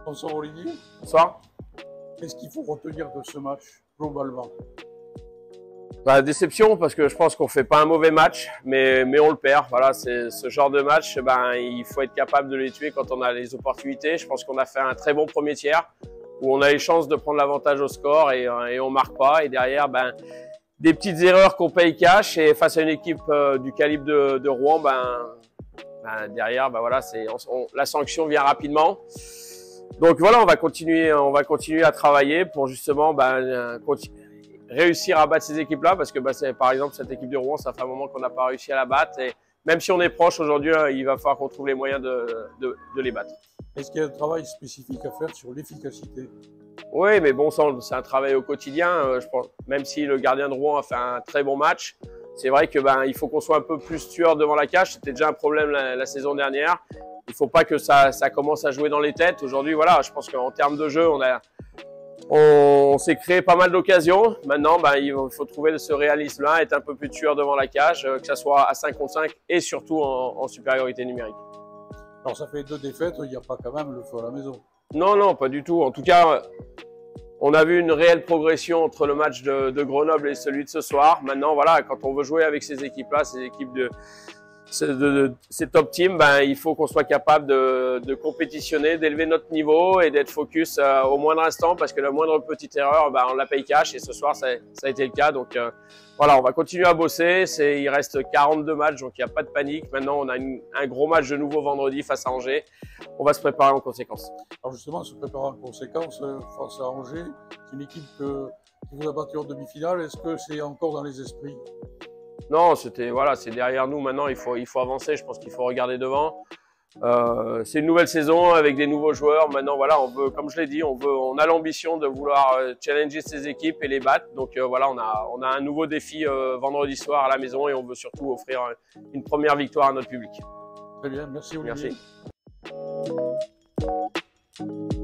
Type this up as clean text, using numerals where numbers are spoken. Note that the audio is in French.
Bonsoir Olivier. Bonsoir. Qu'est-ce qu'il faut retenir de ce match globalement? Bah, déception parce que je pense qu'on fait pas un mauvais match, mais on le perd. Voilà, c'est ce genre de match, ben, il faut être capable de les tuer quand on a les opportunités. Je pense qu'on a fait un très bon premier tiers où on a les chances de prendre l'avantage au score et on marque pas. Et derrière, ben, des petites erreurs qu'on paye cash et face à une équipe du calibre de Rouen, derrière, ben voilà, la sanction vient rapidement. Donc voilà, on va continuer à travailler pour justement réussir à battre ces équipes-là, parce que par exemple cette équipe de Rouen, ça fait un moment qu'on n'a pas réussi à la battre, et même si on est proche aujourd'hui, il va falloir qu'on trouve les moyens de les battre. Est-ce qu'il y a un travail spécifique à faire sur l'efficacité? Oui, mais bon, c'est un travail au quotidien. Je pense, même si le gardien de Rouen a fait un très bon match, c'est vrai que il faut qu'on soit un peu plus tueur devant la cage. C'était déjà un problème la saison dernière. Il faut pas que ça commence à jouer dans les têtes. Aujourd'hui, voilà, je pense qu'en termes de jeu, on s'est créé pas mal d'occasions. Maintenant, il faut trouver ce réalisme-là, être un peu plus tueur devant la cage, que ça soit à 5 contre 5 et surtout en supériorité numérique. Alors ça fait 2 défaites, il n'y a pas quand même le feu à la maison. Non, non, pas du tout. En tout cas, on a vu une réelle progression entre le match de Grenoble et celui de ce soir. Maintenant, voilà, quand on veut jouer avec ces équipes-là, ces équipes ces top teams, il faut qu'on soit capable de compétitionner, d'élever notre niveau et d'être focus au moindre instant, parce que la moindre petite erreur, on la paye cash, et ce soir ça a été le cas. Donc voilà, on va continuer à bosser. Il reste 42 matchs, donc il n'y a pas de panique. Maintenant, on a un gros match de nouveau vendredi face à Angers. On va se préparer en conséquence. Alors justement, se préparer en conséquence face à Angers, c'est une équipe qui vous a battu en demi-finale. Est-ce que c'est encore dans les esprits? Non, c'est derrière nous maintenant. Il faut avancer. Je pense qu'il faut regarder devant. C'est une nouvelle saison avec des nouveaux joueurs. Maintenant, voilà, comme je l'ai dit, on a l'ambition de vouloir challenger ces équipes et les battre. Donc voilà, on a un nouveau défi vendredi soir à la maison, et on veut surtout offrir une première victoire à notre public. Très bien, merci Olivier. Merci.